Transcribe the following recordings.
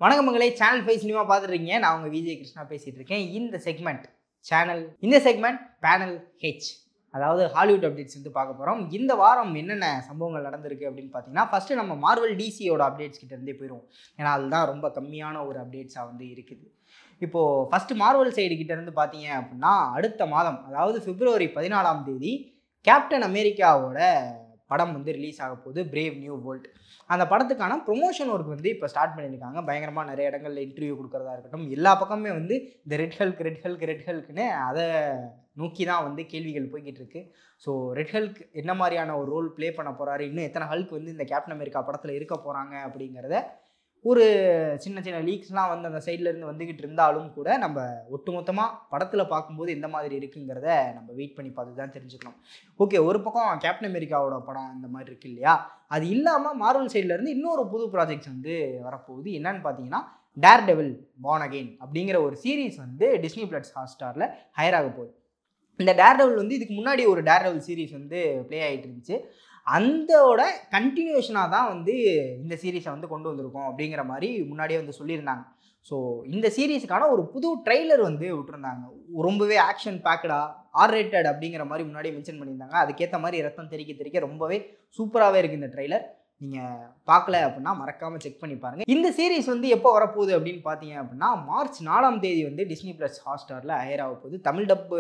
வணக்கம் மங்களே, channel 5 cinema பார்த்துருக்கீங்க. நான் உங்கள் விஜய் கிருஷ்ணா பேசிகிட்டு இருக்கேன். இந்த செக்மெண்ட் பேனல் ஹெச், அதாவது ஹாலிவுட் அப்டேட்ஸ் வந்து பார்க்க போகிறோம். இந்த வாரம் என்னென்ன சம்பவங்கள் நடந்திருக்கு அப்படின்னு பார்த்தீங்கன்னா, ஃபஸ்ட்டு நம்ம மார்வல் டிசியோட அப்டேட்ஸ் கிட்ட இருந்தே போயிடுவோம். ஏன்னா அதுதான் ரொம்ப கம்மியான ஒரு அப்டேட்ஸாக வந்து இருக்குது. இப்போது ஃபஸ்ட்டு மார்வல் சைடு கிட்ட இருந்து பார்த்தீங்க அப்படின்னா, அடுத்த மாதம் அதாவது பிப்ரவரி 14ஆம் தேதி கேப்டன் அமெரிக்காவோட படம் வந்து ரிலீஸ் ஆக போகுது, பிரேவ் நியூ வேர்ல்ட். அந்த படத்துக்கான ப்ரொமோஷன் ஒர்க் வந்து இப்போ ஸ்டார்ட் பண்ணியிருக்காங்க. பயங்கரமாக நிறைய இடங்களில் இன்டர்வியூ கொடுக்குறதா இருக்கட்டும், எல்லா பக்கமே வந்து இந்த ரெட் ஹல்க்குன்னு அதை நோக்கி தான் வந்து கேள்விகள் போய்கிட்டு இருக்கு. ஸோ ரெட் ஹல்க் என்ன மாதிரியான ஒரு ரோல் ப்ளே பண்ண போகிறாரு, இன்னும் எத்தனை ஹல்க் வந்து இந்த கேப்டன் அமெரிக்கா படத்தில் இருக்க போகிறாங்க அப்படிங்கிறத ஒரு சின்ன சின்ன லீக்ஸ்லாம் வந்து அந்த சைட்லேருந்து வந்துக்கிட்டு இருந்தாலும் கூட நம்ம ஒட்டுமொத்தமாக படத்தில் பார்க்கும்போது எந்த மாதிரி இருக்குங்கிறத நம்ம வெயிட் பண்ணி பார்த்து தான் தெரிஞ்சுக்கணும். ஓகே, ஒரு பக்கம் கேப்டன் அமெரிக்காவோட படம் இந்த மாதிரி இருக்கு இல்லையா, அது இல்லாமல் மார்வல் சைட்லேருந்து இன்னொரு புது ப்ராஜெக்ட்ஸ் வந்து வரப்போகுது. என்னன்னு பார்த்தீங்கன்னா, டேர் டெவில் பார்ன் அகெயின் அப்படிங்கிற ஒரு சீரீஸ் வந்து டிஸ்னி பிளஸ் ஹாட்ஸ்டாரில் ஹையர் ஆக போகுது. இந்த டேர் டெவில் வந்து இதுக்கு முன்னாடி ஒரு டேர் டெவில் சீரீஸ் வந்து ப்ளே ஆகிட்டு இருந்துச்சு. அந்தோட கண்டினியூஷனாக தான் வந்து இந்த சீரீஸை வந்து கொண்டு வந்திருக்கோம் அப்படிங்கிற மாதிரி முன்னாடியே வந்து சொல்லியிருந்தாங்க. ஸோ இந்த சீரீஸுக்கான ஒரு புது ட்ரெய்லர் வந்து விட்டுருந்தாங்க. ரொம்பவே ஆக்ஷன் பேக்கடா, R-rated அப்படிங்கிற மாதிரி முன்னாடியே மென்ஷன் பண்ணியிருந்தாங்க. அதுக்கேற்ற மாதிரி ரத்தம் தெறிக்க ரொம்பவே சூப்பராகவே இருக்குது இந்த ட்ரெய்லர். நீங்கள் பார்க்கல அப்படின்னா மறக்காமல் செக் பண்ணி பாருங்கள். இந்த சீரீஸ் வந்து எப்போ வரப்போகுது அப்படின்னு பார்த்தீங்க அப்படின்னா, மார்ச் 4ஆம் தேதி வந்து டிஸ்னி பிளஸ் ஹாட்ஸ்டாரில் ஹையர் ஆக போகுது. தமிழ் டப்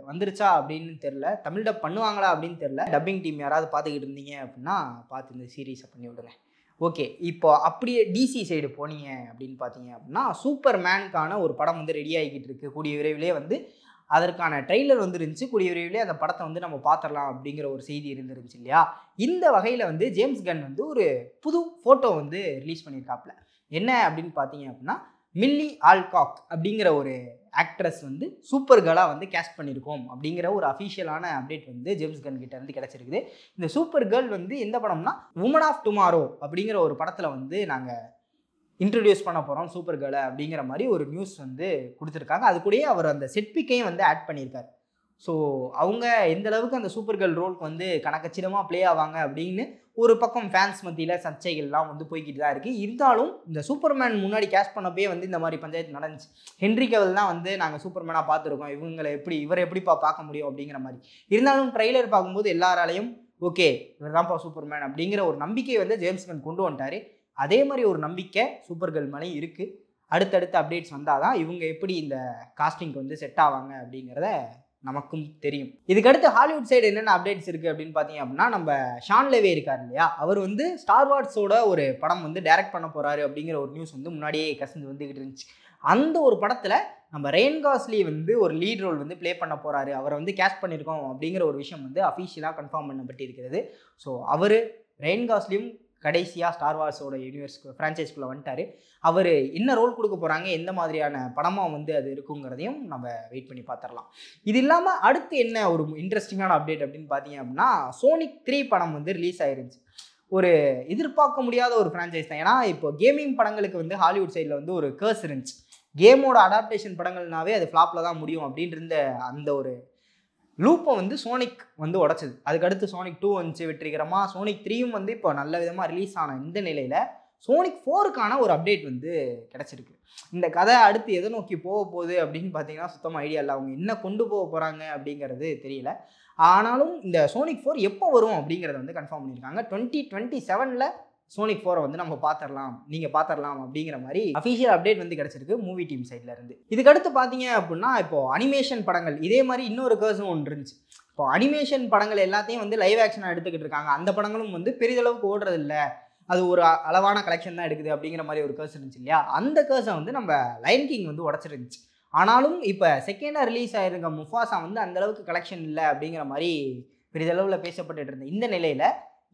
வந்துருச்சா அப்படின்னு தெரில, தமிழ் டப் பண்ணுவாங்களா அப்படின்னு தெரில. டப்பிங் டீம் யாராவது பார்த்துக்கிட்டு இருந்தீங்க அப்படின்னா பார்த்து இந்த சீரீஸை பண்ணி விடுங்க. ஓகே, இப்போ அப்படியே டிசி சைடு போனீங்க அப்படின்னு பார்த்தீங்க அப்படின்னா, சூப்பர் மேனுக்கான ஒரு படம் வந்து ரெடி ஆகிக்கிட்டு இருக்குது. கூடிய விரைவிலே வந்து அதற்கான ட்ரெய்லர் வந்து இருந்துச்சு. கூடிய விரைவிலே அந்த படத்தை வந்து நம்ம பார்த்துடலாம் அப்படிங்கிற ஒரு செய்தி இருந்துருந்துச்சு இல்லையா. இந்த வகையில் வந்து ஜேம்ஸ் கன் வந்து ஒரு புது ஃபோட்டோ வந்து ரிலீஸ் பண்ணியிருக்காப்புல. என்ன அப்படின்னு பார்த்தீங்க அப்படின்னா, மில்லி ஆல்காக் அப்படிங்கிற ஒரு ஆக்ட்ரஸ் வந்து சூப்பர் கேர்ளாக வந்து கேஸ்ட் பண்ணியிருக்கோம் அப்படிங்கிற ஒரு அஃபிஷியலான அப்டேட் வந்து ஜேம்ஸ் கன் கிட்ட இருந்து கிடச்சிருக்குது. இந்த சூப்பர் கேர்ள் வந்து எந்த படம்னா, உமன் ஆஃப் டுமாரோ அப்படிங்கிற ஒரு படத்தில் வந்து நாங்கள் இன்ட்ரடியூஸ் பண்ண போகிறோம் சூப்பர் கேர்ளை அப்படிங்கிற மாதிரி ஒரு நியூஸ் வந்து கொடுத்துருக்காங்க. அது கூடயே அவர் அந்த செட்பிக்கையும் வந்து ஆட் பண்ணியிருக்காரு. ஸோ அவங்க எந்த அளவுக்கு அந்த சூப்பர் கேர்ள் ரோலுக்கு வந்து கணக்கச்சிதமாக ப்ளே ஆவாங்க அப்படின்னு ஒரு பக்கம் ஃபேன்ஸ் மத்தியில் சர்ச்சைகள்லாம் வந்து போய்கிட்டு தான் இருக்குது. இருந்தாலும் இந்த சூப்பர்மேன் முன்னாடி கேஸ்ட் பண்ணப்பே வந்து இந்த மாதிரி பஞ்சாயத்து நடந்துச்சு. ஹென்ரி கெவல் தான் வந்து நாங்கள் சூப்பர்மேனாக பார்த்துருக்கோம், இவரை எப்படிப்பா பார்க்க முடியும் அப்படிங்கிற மாதிரி. இருந்தாலும் ட்ரெய்லர் பார்க்கும்போது எல்லாராலையும் ஓகே இவர் தான்ப்பா சூப்பர்மேன் அப்படிங்கிற ஒரு நம்பிக்கையை வந்து ஜேம்ஸ் கன் கொண்டு வந்துட்டார். அதே மாதிரி ஒரு நம்பிக்கை சூப்பர் கேர்ள் மேலே இருக்குது. அடுத்தடுத்த அப்டேட்ஸ் வந்தால் தான் இவங்க எப்படி இந்த காஸ்டிங்க்கு வந்து செட் ஆவாங்க அப்படிங்கிறத நமக்கும் தெரியும். இதுக்கடுத்து ஹாலிவுட் சைடு என்னென்ன அப்டேட்ஸ் இருக்குது அப்படின்னு பார்த்தீங்க அப்படின்னா, நம்ம ஷான் லெவே இருக்கார் இல்லையா, அவர் வந்து ஸ்டார் வார்ஸோட ஒரு படம் வந்து டைரக்ட் பண்ண போகிறாரு அப்படிங்கிற ஒரு நியூஸ் வந்து முன்னாடியே கசிந்து வந்துக்கிட்டு இருந்துச்சு. அந்த ஒரு படத்தில் நம்ம ரயன் காஸ்லி வந்து ஒரு லீட் ரோல் வந்து ப்ளே பண்ண போகிறாரு, அவரை வந்து கேஸ்ட் பண்ணியிருக்கோம் அப்படிங்கிற ஒரு விஷயம் வந்து அஃபிஷியலாக கன்ஃபார்ம் பண்ணப்பட்டு இருக்கிறது. ஸோ அவர் ரயன் காஸ்லியும் கடைசியாக ஸ்டார் வார்ஸோட யூனிவர்ஸ்க்கு ஃப்ரான்ச்சைஸ்குள்ளே வந்துட்டார். அவர் என்ன ரோல் கொடுக்க போகிறாங்க, எந்த மாதிரியான படமாக வந்து அது இருக்குங்கிறதையும் நம்ம வெயிட் பண்ணி பார்த்துடலாம். இது இல்லாமல் அடுத்து என்ன ஒரு இன்ட்ரெஸ்டிங்கான அப்டேட் அப்படின்னு பார்த்தீங்க அப்படின்னா, சோனிக் 3 படம் வந்து ரிலீஸ் ஆயிருந்துச்சு. ஒரு எதிர்பார்க்க முடியாத ஒரு ஃப்ரான்ச்சைஸ் தான். ஏன்னா இப்போ கேமிங் படங்களுக்கு வந்து ஹாலிவுட் சைடில் வந்து ஒரு கர்ஸ் இருந்துச்சு. கேமோட அடாப்டேஷன் படங்கள்னாவே அது ஃப்ளாப்பில் தான் முடியும் அப்படின்ட்டு இருந்த அந்த ஒரு லூப்பை வந்து சோனிக் வந்து உடச்சிது. அதுக்கடுத்து சோனிக் 2 வந்துச்சு வெற்றிகரமாக. சோனிக் 3யும் வந்து இப்போ நல்ல விதமாக ரிலீஸ் ஆன இந்த நிலையில் சோனிக் 4க்கான ஒரு அப்டேட் வந்து கிடச்சிருக்கு. இந்த கதை அடுத்து எதை நோக்கி போக போகுது அப்படின்னு பார்த்தீங்கன்னா சுத்தமாக ஐடியா இல்லை. அவங்க என்ன கொண்டு போக போகிறாங்க அப்படிங்கிறது தெரியல. ஆனாலும் இந்த சோனிக் 4 எப்போ வரும் அப்படிங்கிறத வந்து கன்ஃபார்ம் பண்ணியிருக்காங்க. 2027 சோனிக் 4 வந்து நம்ம நீங்கள் பார்த்துடலாம் அப்படிங்கிற மாதிரி அஃபிஷியல் அப்டேட் வந்து கிடச்சிருக்கு மூவி டீம் சைடில் இருந்து. இதுக்கடுத்து பார்த்தீங்க அப்படின்னா, இப்போது அனிமேஷன் படங்கள் இதே மாதிரி இன்னொரு கர்ஸும் ஒன்று இருந்துச்சு. இப்போ அனிமேஷன் படங்கள் எல்லாத்தையும் வந்து லைவ் ஆக்ஷனாக எடுத்துக்கிட்டு இருக்காங்க. அந்த படங்களும் வந்து பெரிதளவுக்கு ஓடுறது இல்லை, அது ஒரு அளவான கலெக்ஷன் தான் எடுக்குது அப்படிங்கிற மாதிரி ஒரு கர்ஸ் இருந்துச்சு இல்லையா. அந்த கர்ஸை வந்து நம்ம லயன் கிங் வந்து உடச்சிருந்துச்சு. ஆனாலும் இப்போ செகண்டாக ரிலீஸ் ஆகிருக்க முஃபாசா வந்து அந்தளவுக்கு கலெக்ஷன் இல்லை அப்படிங்கிற மாதிரி பெரிதளவில் பேசப்பட்டு இருந்த இந்த நிலையில்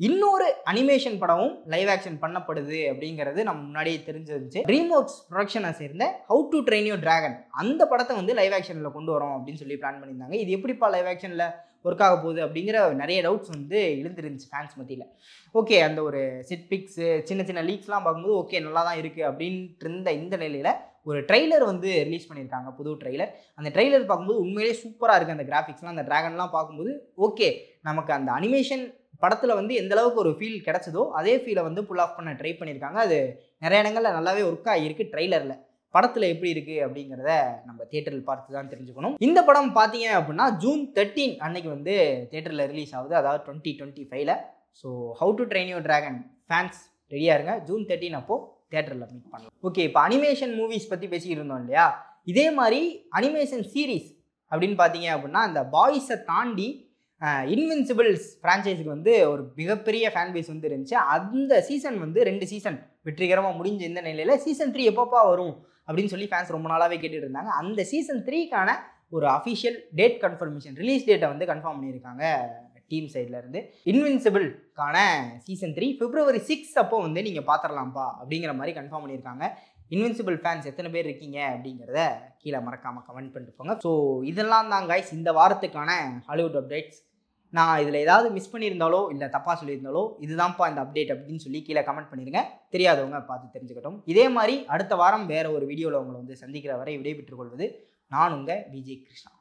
இன்னொரு அனிமேஷன் படமும் லைவ் ஆக்ஷன் பண்ணப்படுது அப்படிங்கிறது நம்ம முன்னாடியே தெரிஞ்சிருந்துச்சு. ட்ரீம் ஒர்க்ஸ் ப்ரொடக்ஷனை சேர்ந்த how to train your dragon அந்த படத்தை வந்து லைவ் ஆக்ஷனில் கொண்டு வரோம் அப்படின்னு சொல்லி பிளான் பண்ணியிருந்தாங்க. இது எப்படிப்பா லைவ் ஆக்ஷனில் ஒர்க் ஆக போகுது அப்படிங்கிற நிறைய டவுட்ஸ் வந்து எழுந்துருந்துச்சு ஃபேன்ஸ் மத்தியில். ஓகே, அந்த ஒரு செட் பிக்ஸு சின்ன சின்ன லீக்ஸ்லாம் பார்க்கும்போது ஓகே நல்லா தான் இருக்குது அப்படின்ட்டு இருந்த இந்த நிலையில் ஒரு ட்ரெய்லர் வந்து ரிலீஸ் பண்ணியிருக்காங்க, புது ட்ரெய்லர். அந்த ட்ரெய்லர் பார்க்கும்போது உண்மையிலேயே சூப்பராக இருக்குது. அந்த கிராஃபிக்ஸ்லாம் அந்த டிராகன்லாம் பார்க்கும்போது ஓகே நமக்கு அந்த அனிமேஷன் படத்தில் வந்து எந்த அளவுக்கு ஒரு ஃபீல் கிடைச்சதோ அதே ஃபீலை வந்து புல் ஆஃப் பண்ண ட்ரை பண்ணியிருக்காங்க. அது நிறைய இடங்களில் நல்லாவே ஒர்க் ஆகியிருக்கு. ட்ரெய்லரில் படத்தில் எப்படி இருக்குது அப்படிங்கிறத நம்ம தியேட்டரில் பார்த்து தான் தெரிஞ்சுக்கணும். இந்த படம் பார்த்தீங்க அப்படின்னா ஜூன் 13 அன்னைக்கு வந்து தியேட்டரில் ரிலீஸ் ஆகுது, அதாவது 2025. So how to train your dragon fans ரெடியாக இருங்க, ஜூன் 13 அப்போது தியேட்டரில் மீட் பண்ணலாம். ஓகே, இப்போ அனிமேஷன் மூவிஸ் பற்றி பேசிக்கிட்டு இருந்தோம் இல்லையா? இதே மாதிரி அனிமேஷன் சீரீஸ் அப்படின்னு பார்த்தீங்க அப்படின்னா அந்த பாய்ஸை தாண்டி இன்வின்சிபிள்ஸ் ஃப்ரான்ச்சைஸுக்கு வந்து ஒரு மிகப்பெரிய ஃபேன் பேஸ் வந்து இருந்துச்சு. அந்த சீசன் வந்து 2 சீசன் வெற்றிகரமாக முடிஞ்ச இந்த நிலையில் சீசன் 3 எப்பப்பா வரும் அப்படின்னு சொல்லி ஃபேன்ஸ் ரொம்ப நாளாகவே கேட்டுட்டு இருந்தாங்க. அந்த சீசன் 3க்கான ஒரு அஃபிஷியல் டேட் கன்ஃபர்மேஷன், ரிலீஸ் டேட்டை வந்து கன்ஃபார்ம் பண்ணியிருக்காங்க டீம் சைட்லேருந்து. இன்வின்சிபிள்கான சீசன் 3 February 6 அப்போ வந்து நீங்கள் பார்த்துடலாம்ப்பா அப்படிங்கிற மாதிரி கன்ஃபார்ம் பண்ணியிருக்காங்க. இன்வின்சிபிள் ஃபேன்ஸ் எத்தனை பேர் இருக்கீங்க அப்படிங்கிறத கீழே மறக்காமல் கமெண்ட் பண்ணிட்டு போங்க. ஸோ இதெல்லாம் தான் கைஸ் இந்த வாரத்துக்கான ஹாலிவுட் அப்டேட்ஸ். நான் இதில் ஏதாவது மிஸ் பண்ணியிருந்தாலோ இல்லை தப்பாக சொல்லியிருந்தாலோ இதுதான்ப்பா இந்த அப்டேட் அப்படின்னு சொல்லி கீழே கமெண்ட் பண்ணிடுங்க, தெரியாதவங்க பார்த்து தெரிஞ்சுக்கட்டும். இதே மாதிரி அடுத்த வாரம் வேறு ஒரு வீடியோவில் உங்களை வந்து சந்திக்கிற வரை விடைபெற்றுக் கொள்வது நான் உங்கள் விஜய் கிருஷ்ணா.